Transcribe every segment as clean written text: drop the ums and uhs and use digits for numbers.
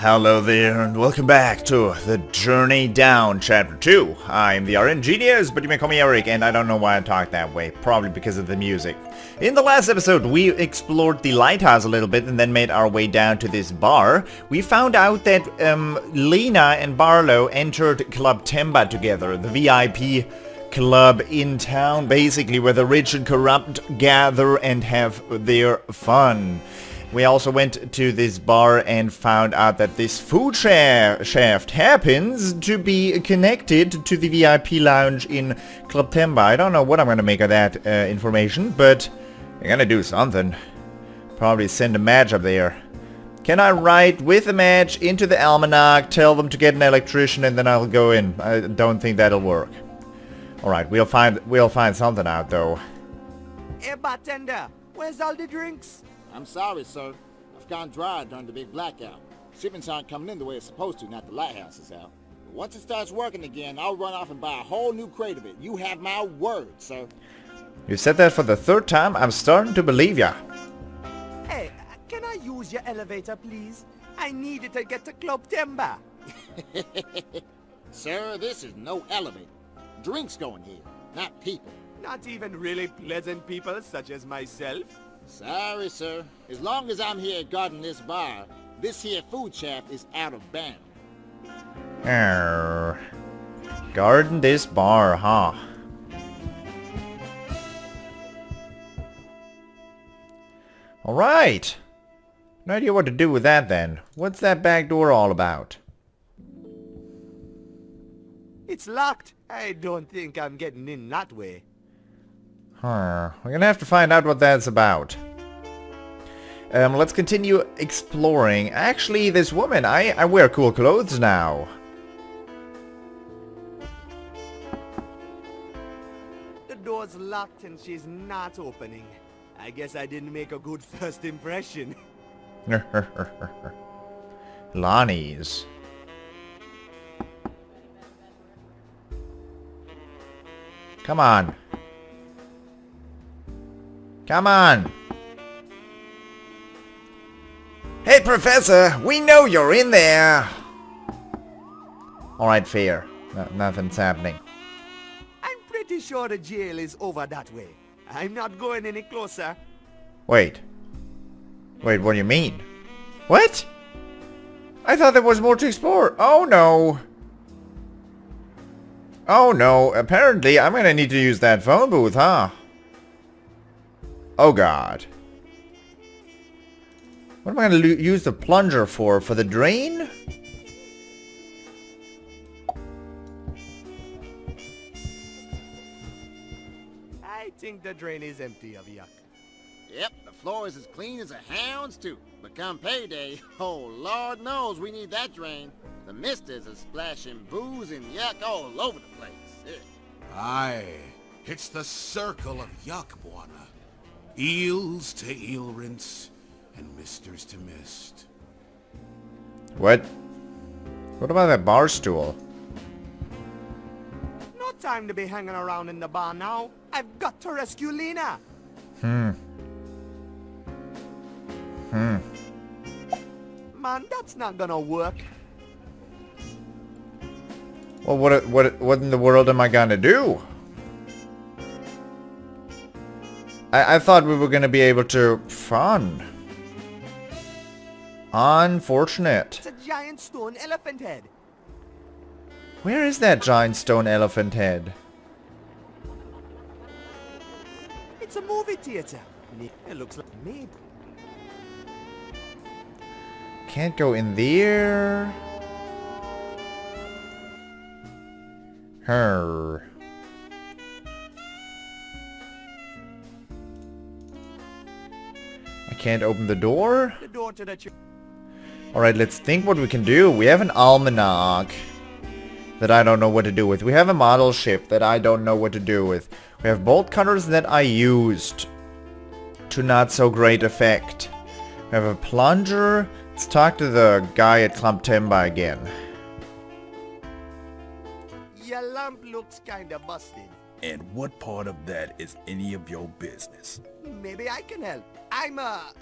Hello there, and welcome back to The Journey Down, Chapter 2. I'm the RNGenius, but you may call me Eric, and I don't know why I talk that way. Probably because of the music. In the last episode, we explored the lighthouse a little bit and then made our way down to this bar. We found out that Lena and Barlow entered Club Temba together, the VIP club in town, basically, where the rich and corrupt gather and have their fun. We also went to this bar and found out that this food shaft happens to be connected to the VIP lounge in Club Temba. I don't know what I'm going to make of that information, but I'm going to do something. Probably send a match up there. Can I write with a match into the almanac, tell them to get an electrician, and then I'll go in? I don't think that'll work. Alright, we'll find something out, though. Hey, bartender, where's all the drinks? I'm sorry, sir. I've gone dry during the big blackout. Shipments aren't coming in the way it's supposed to, not the lighthouse is out. But once it starts working again, I'll run off and buy a whole new crate of it. You have my word, sir. You said that for the third time? I'm starting to believe ya. Hey, can I use your elevator, please? I need it to get to Club Temba. Sir, this is no elevator. Drinks going here, not people. Not even really pleasant people such as myself. Sorry, sir. As long as I'm here guarding this bar, this here food shaft is out of bounds. Guarding this bar, huh? Alright. No idea what to do with that then. What's that back door all about? It's locked. I don't think I'm getting in that way. We're gonna have to find out what that's about. Let's continue exploring. Actually, this woman, I wear cool clothes now. The door's locked and she's not opening. I guess I didn't make a good first impression. Lonnie's. Come on. Come on. Hey, Professor, we know you're in there. Alright, fair. Nothing's happening. I'm pretty sure the jail is over that way. I'm not going any closer. Wait, what do you mean? What? I thought there was more to explore. Oh no. Oh no, apparently I'm gonna need to use that phone booth, huh? Oh god. What am I going to use the plunger for? For the drain? I think the drain is empty of yuck. Yep, the floor is as clean as a hound's tooth. But come payday, oh Lord knows we need that drain. The misters are splashing booze and yuck all over the place. Ugh. Aye, it's the circle of yuck, Bwana. Eels to eel rinse, and misters to mist. What? What about that bar stool? No time to be hanging around in the bar now. I've got to rescue Lena. Man, that's not gonna work. Well, what in the world am I gonna do? I thought we were gonna be able to... Fun. Unfortunate. It's a giant stone elephant head. Where is that giant stone elephant head? It's a movie theater. It looks like me. Can't go in there. Her. I can't open the door. The door to the church. Alright, let's think what we can do. We have an almanac that I don't know what to do with. We have a model ship that I don't know what to do with. We have bolt cutters that I used to not so great effect. We have a plunger. Let's talk to the guy at Club Temba again. Your lamp looks kinda busted. And what part of that is any of your business? Maybe I can help. I'm a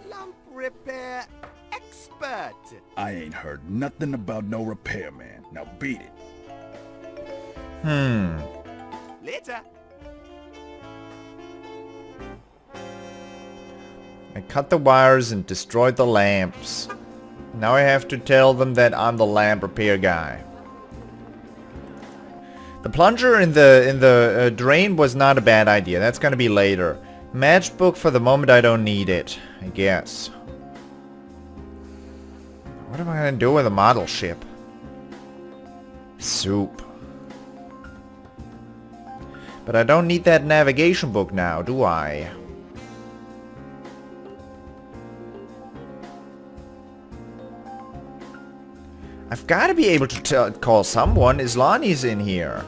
lamp repair. expert. I ain't heard nothing about no repairman. Now beat it. Later. I cut the wires and destroyed the lamps. Now I have to tell them that I'm the lamp repair guy. The plunger in the drain was not a bad idea. That's gonna be later. Matchbook for the moment, I don't need it, I guess. What am I gonna do with a model ship? Soup. But I don't need that navigation book now, do I? I've got to be able to call someone. Islani's in here.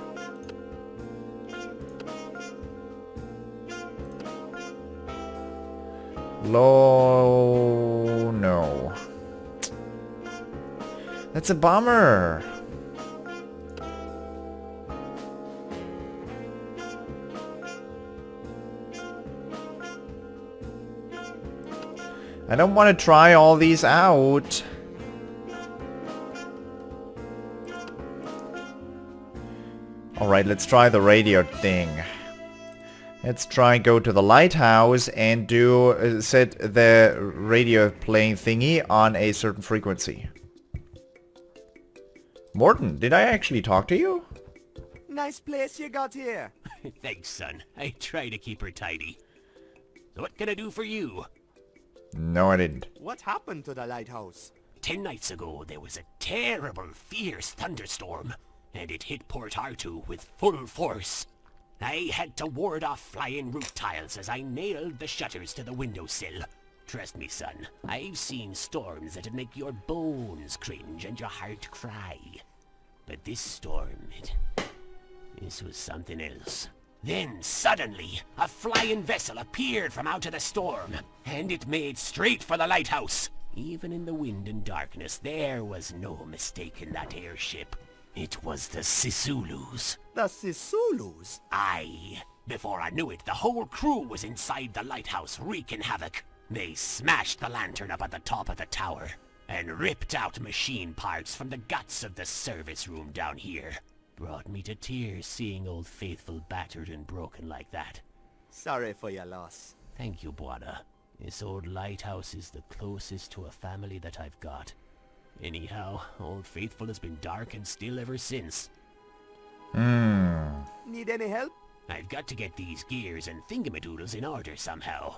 No. That's a bummer. I don't want to try all these out. Alright, let's try the radio thing. Let's try and go to the lighthouse and do set the radio playing thingy on a certain frequency. Morton, did I actually talk to you? Nice place you got here. Thanks, son. I try to keep her tidy. So what can I do for you? No, I didn't. What happened to the lighthouse? 10 nights ago, there was a terrible, fierce thunderstorm, and it hit Port Artoo with full force. I had to ward off flying roof tiles as I nailed the shutters to the windowsill. Trust me, son, I've seen storms that'd make your bones cringe and your heart cry. But this storm, this was something else. Then, suddenly, a flying vessel appeared from out of the storm, and it made straight for the lighthouse. Even in the wind and darkness, there was no mistaking that airship. It was the Sisulus. The Sisulus? Aye. Before I knew it, the whole crew was inside the lighthouse wreaking havoc. They smashed the lantern up at the top of the tower, and ripped out machine parts from the guts of the service room down here. Brought me to tears seeing Old Faithful battered and broken like that. Sorry for your loss. Thank you, Buana. This old lighthouse is the closest to a family that I've got. Anyhow, Old Faithful has been dark and still ever since. Need any help? I've got to get these gears and thingamadoodles in order somehow.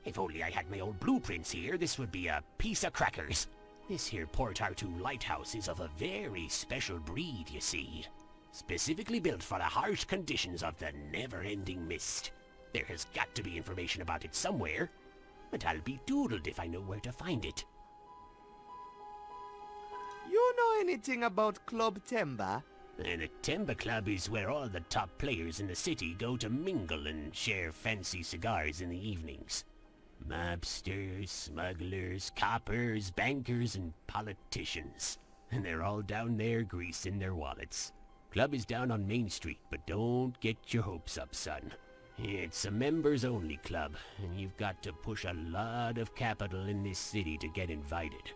If only I had my old blueprints here, this would be a piece of crackers. This here Port Artoo lighthouse is of a very special breed, you see. Specifically built for the harsh conditions of the never-ending mist. There has got to be information about it somewhere, but I'll be doodled if I know where to find it. You know anything about Club Temba? And a Temba Club is where all the top players in the city go to mingle and share fancy cigars in the evenings. Mobsters, smugglers, coppers, bankers, and politicians. And they're all down there greasing their wallets. Club is down on Main Street, but don't get your hopes up, son. It's a members-only club, and you've got to push a lot of capital in this city to get invited.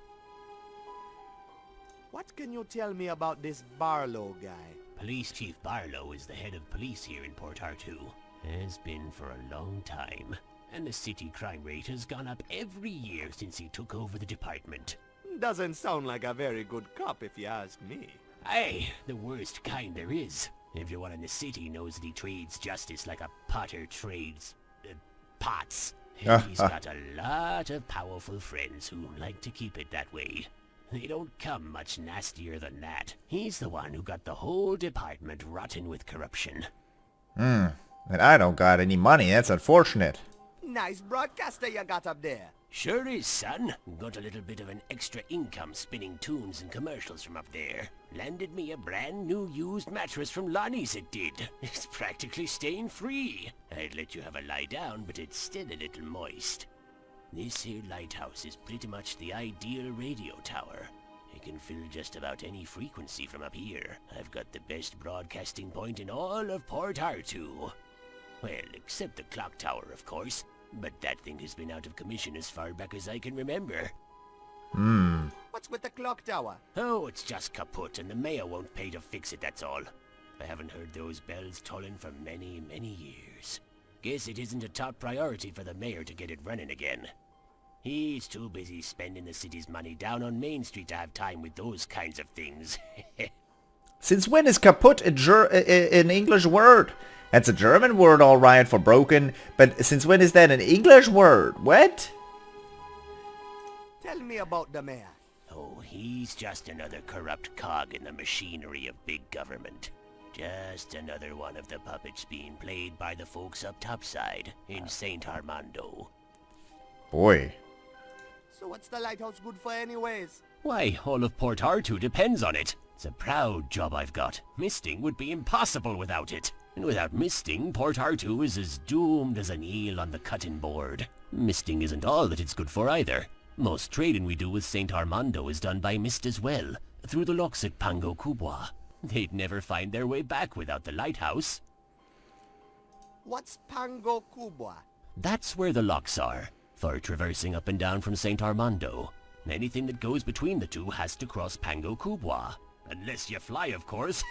What can you tell me about this Barlow guy? Police Chief Barlow is the head of police here in Port Artoo. Has been for a long time. And the city crime rate has gone up every year since he took over the department. Doesn't sound like a very good cop if you ask me. Aye, the worst kind there is. Everyone in the city knows that he trades justice like a potter trades pots. And he's got a lot of powerful friends who like to keep it that way. They don't come much nastier than that. He's the one who got the whole department rotten with corruption. And I don't got any money. That's unfortunate. Nice broadcaster you got up there. Sure is, son. Got a little bit of an extra income spinning tunes and commercials from up there. Landed me a brand new used mattress from Lonnie's, it did. It's practically stain-free. I'd let you have a lie down, but it's still a little moist. This here lighthouse is pretty much the ideal radio tower. It can fill just about any frequency from up here. I've got the best broadcasting point in all of Port Artoo. Well, except the clock tower, of course. But that thing has been out of commission as far back as I can remember. What's with the clock tower? Oh, it's just kaput and the mayor won't pay to fix it, that's all. I haven't heard those bells tolling for many, many years. Guess it isn't a top priority for the mayor to get it running again. He's too busy spending the city's money down on Main Street to have time with those kinds of things. Since when is kaputt an English word? That's a German word, alright, for broken, but since when is that an English word? What? Tell me about the mayor. Oh, he's just another corrupt cog in the machinery of big government. Just another one of the puppets being played by the folks up topside in Saint Armando. Boy. So what's the lighthouse good for anyways? Why, all of Port Arthur depends on it. It's a proud job I've got. Misting would be impossible without it. And without misting, Port Arthur is as doomed as an eel on the cutting board. Misting isn't all that it's good for either. Most trading we do with Saint Armando is done by mist as well, through the locks at Pango Kubwa. They'd never find their way back without the lighthouse. What's Pango Kubwa? That's where the locks are, for traversing up and down from Saint Armando. Anything that goes between the two has to cross Pango Kubwa. Unless you fly, of course.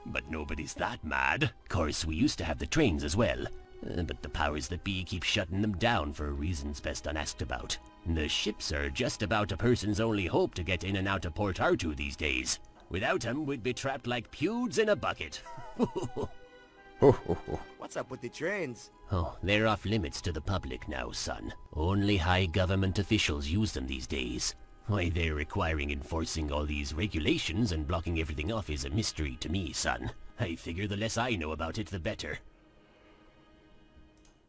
But nobody's that mad. Of course, we used to have the trains as well. But the powers that be keep shutting them down for reasons best unasked about. The ships are just about a person's only hope to get in and out of Port Arthur these days. Without them, we'd be trapped like pewds in a bucket. What's up with the trains? Oh, they're off limits to the public now, son. Only high government officials use them these days. Why they're requiring enforcing all these regulations and blocking everything off is a mystery to me, son. I figure the less I know about it, the better.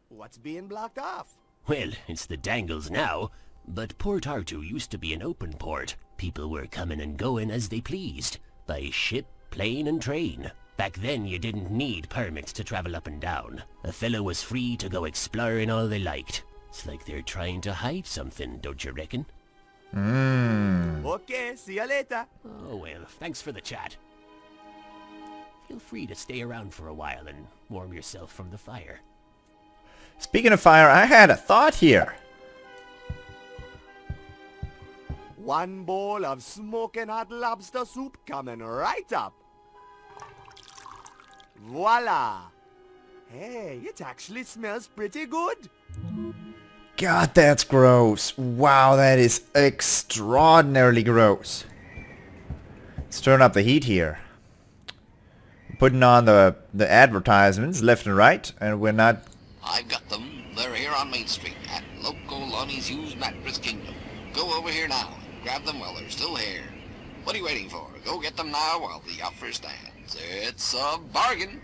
What's being blocked off? Well, it's the dangles now, but Port Arthur used to be an open port. People were coming and going as they pleased, by ship, plane, and train. Back then, you didn't need permits to travel up and down. A fellow was free to go exploring all they liked. It's like they're trying to hide something, don't you reckon? Okay, see you later. Oh well, thanks for the chat. Feel free to stay around for a while and warm yourself from the fire. Speaking of fire, I had a thought here. One bowl of smoking hot lobster soup coming right up. Voila! Hey, it actually smells pretty good. God, that's gross. Wow, that is extraordinarily gross. Let's turn up the heat here. Putting on the advertisements left and right, and we're not... I've got them. They're here on Main Street at Loco Lonnie's Used Mattress Kingdom. Go over here now and grab them while they're still here. What are you waiting for? Go get them now while the offer stands. It's a bargain.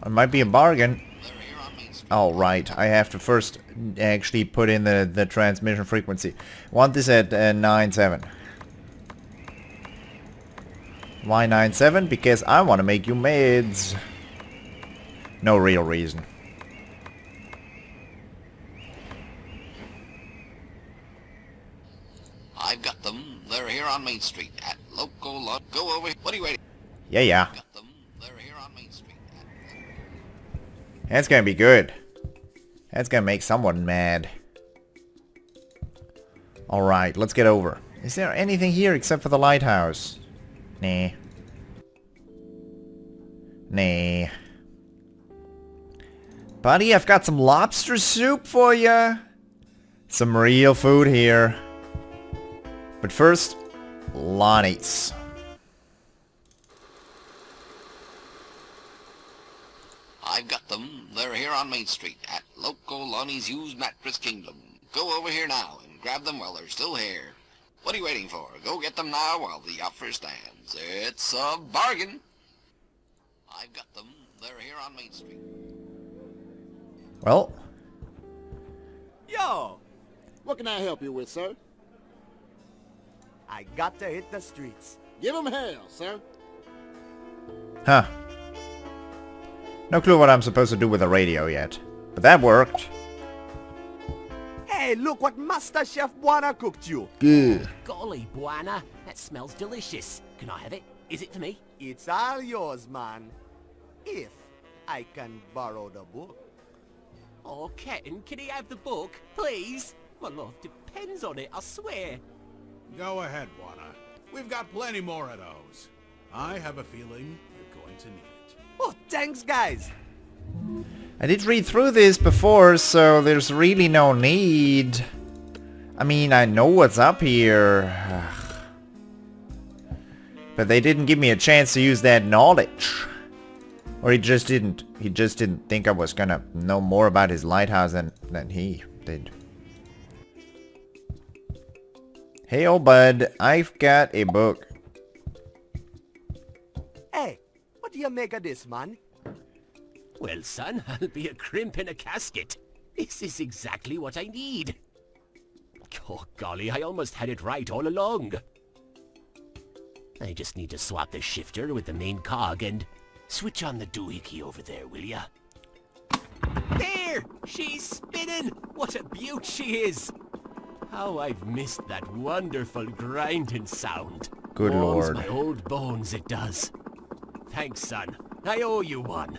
It might be a bargain. They're here on Main Street. Alright, I have to first actually put in the transmission frequency. Want this at 9.7. Why 9.7? Because I want to make you maids. No real reason. I've got them. They're here on Main Street at Loco Lon. Go over. What are you waiting? Yeah. Got them. They're here on Main Street. That's gonna be good. That's gonna make someone mad. Alright, let's get over. Is there anything here except for the lighthouse? Nah. Nah. Buddy, I've got some lobster soup for you. Some real food here. But first, Lonnie's. I've got them. They're here on Main Street at Loco Lonnie's Used Mattress Kingdom. Go over here now and grab them while they're still here. What are you waiting for? Go get them now while the offer stands. It's a bargain. I've got them. They're here on Main Street. Well, Yo, What can I help you with, sir? I got to hit the streets. Give 'em hell, sir. huh. No clue what I'm supposed to do with the radio yet. But that worked. Hey, look what Master Chef Buana cooked you. Good. Golly, Buana, that smells delicious. Can I have it? Is it for me? It's all yours, man. If I can borrow the book. Oh, Ketten, can he have the book, please? My life depends on it, I swear. Go ahead, Buana. We've got plenty more of those. I have a feeling you're going to need it. Oh, thanks, guys. I did read through this before, so there's really no need. I mean, I know what's up here. But they didn't give me a chance to use that knowledge. Or he just didn't think I was gonna know more about his lighthouse than he did. Hey, old bud, I've got a book. Hey, what do you make of this, man? Well, son, I'll be a crimp in a casket. This is exactly what I need. Oh, golly, I almost had it right all along. I just need to swap the shifter with the main cog and switch on the doohickey over there, will ya? There! She's spinning! What a beaut she is! How I've missed that wonderful grinding sound. Good Warms lord. my old bones, it does. Thanks, son. I owe you one.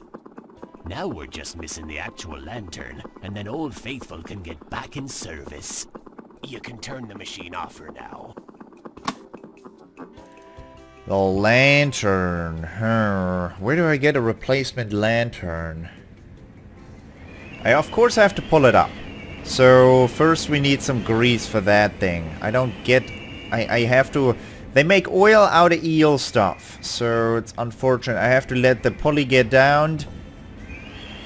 Now we're just missing the actual lantern, and then Old Faithful can get back in service. You can turn the machine off for now. The lantern. Where do I get a replacement lantern? I of course have to pull it up. So first we need some grease for that thing. I don't get... I have to... They make oil out of eel stuff. So it's unfortunate. I have to let the pulley get down.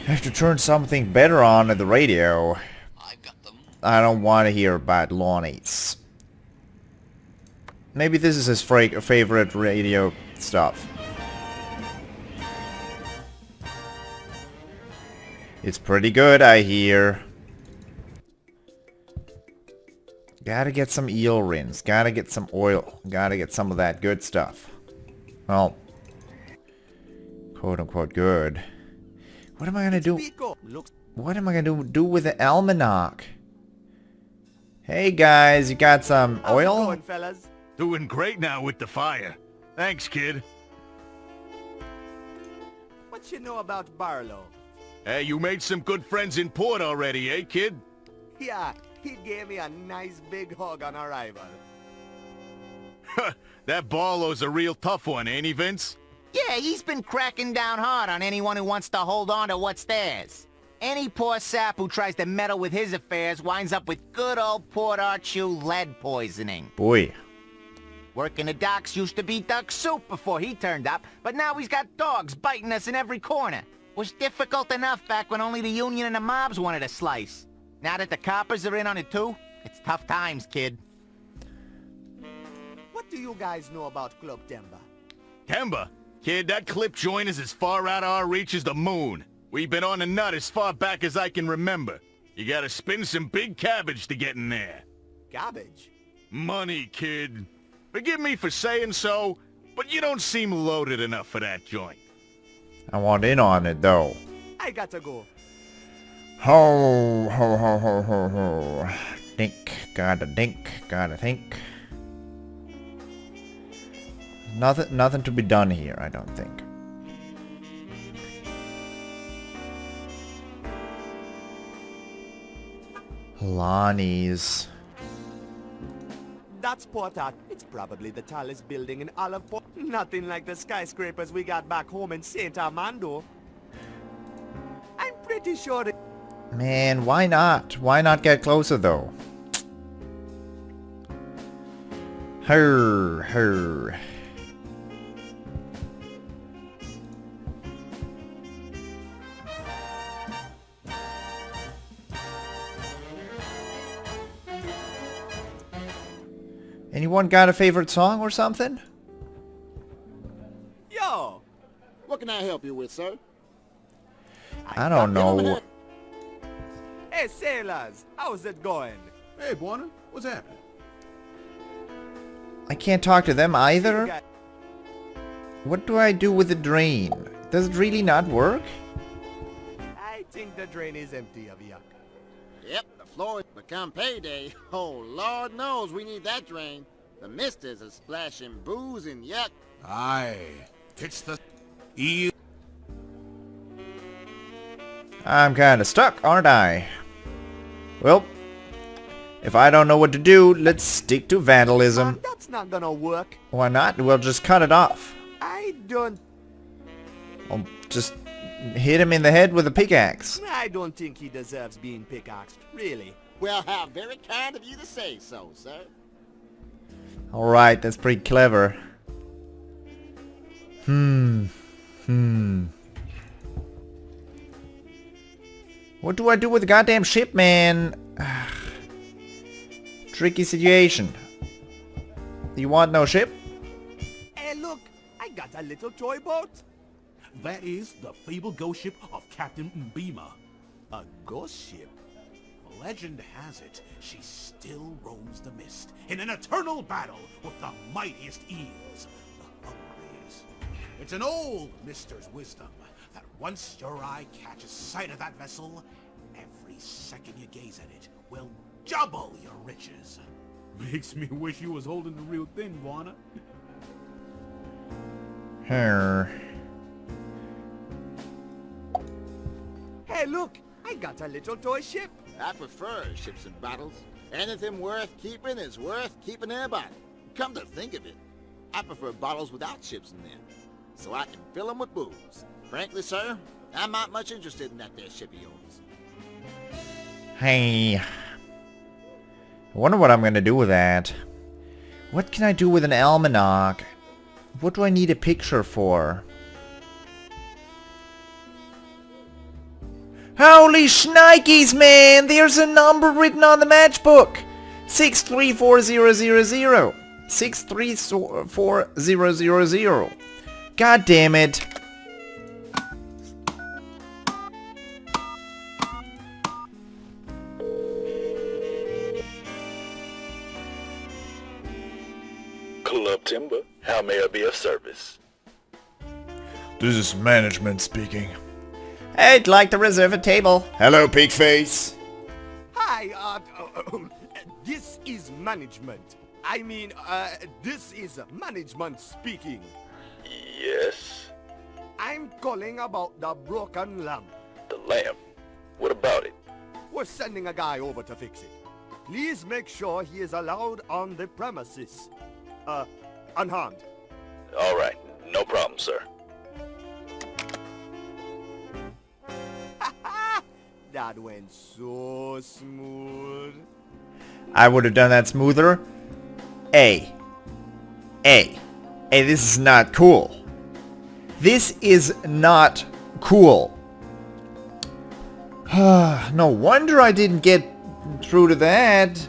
I have to turn something better on at the radio. I've got them. I don't want to hear about Lonnie's. Maybe this is his favorite radio stuff. It's pretty good, I hear. Gotta get some eel rinse. Gotta get some oil. Gotta get some of that good stuff. Well, quote unquote good. What am I gonna do? What am I gonna do with the almanac? Hey guys, you got some How's it oil? going, fellas? Doing great now with the fire. Thanks, kid. What you know about Barlow? Hey, you made some good friends in port already, eh, kid? Yeah, he gave me a nice big hug on arrival. That Barlow's a real tough one, ain't he, Vince? Yeah, he's been cracking down hard on anyone who wants to hold on to what's theirs. Any poor sap who tries to meddle with his affairs winds up with good old Port Archue lead poisoning. Boy. Working the docks used to be duck soup before he turned up, but now he's got dogs biting us in every corner. Was difficult enough back when only the Union and the mobs wanted a slice. Now that the coppers are in on it too, it's tough times, kid. What do you guys know about Club Timber? Kemba? Kid, that clip joint is as far out of our reach as the moon. We've been on the nut as far back as I can remember. You gotta spin some big cabbage to get in there. Garbage? Money, kid. Forgive me for saying so, but you don't seem loaded enough for that joint. I want in on it though. I gotta go. Ho, ho, ho, ho, ho, ho. Think, gotta think. Nothing to be done here, I don't think. Lonnie's. That's Port Art. It's probably the tallest building in all of Port. Nothing like the skyscrapers we got back home in St. Armando. I'm pretty sure it... Man, why not? Why not get closer though? Her. Anyone got a favorite song or something? Yo! What can I help you with, sir? I don't know. Hey, sailors! How's it going? Hey, Buana, what's happening? I can't talk to them You either. guys- What do I do with the drain? Does it really not work? I think the drain is empty of yuck. Yep, the floor has become payday. Oh, Lord knows we need that drain. The misters are splashing booze and yuck. Aye, it's the eel. I'm kinda stuck, aren't I? Well, If I don't know what to do, let's stick to vandalism. That's not gonna work. Why not? We'll just cut it off. I don't I'll just hit him in the head with a pickaxe. think he deserves being pickaxed, really. Well, how very kind of you to say so, sir. Alright, that's pretty clever. What do I do with the goddamn ship, man? Tricky situation. You want no ship? Hey, look, I got a little toy boat. That is the fabled ghost ship of Captain Mbima. A ghost ship? Legend has it, she still roams the mist in an eternal battle with the mightiest eels, the Hungries. It's an old mister's wisdom that once your eye catches sight of that vessel, every second you gaze at it will double your riches. Makes me wish you was holding the real thing, Warner. Hey, look, I got a little toy ship. I prefer ships and bottles. Anything worth keeping is worth keeping in a bottle. Come to think of it, I prefer bottles without ships in them, so I can fill them with booze. Frankly, sir, I'm not much interested in that there ship of yours. Hey. I wonder what I'm gonna do with that. What can I do with an almanac? What do I need a picture for? Holy shnikes, man! There's a number written on the matchbook! 634000. 634000. God damn it. Club Timber, how may I be of service? This is management speaking. I'd like to reserve a table. Hello, pigface. Hi, this is management. I mean, this is management speaking. Yes? I'm calling about the broken lamp. The lamp? What about it? We're sending a guy over to fix it. Please make sure he is allowed on the premises. Unharmed. Alright, no problem, sir. That went so smooth. I would have done that smoother. Hey, this is not cool. This is not cool. No wonder I didn't get through to that.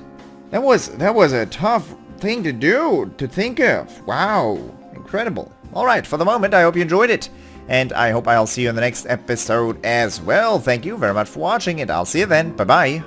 That was a tough thing to do, to think of. Wow, incredible. Alright, for the moment, I hope you enjoyed it. And I hope I'll see you in the next episode as well. Thank you very much for watching, and I'll see you then. Bye-bye.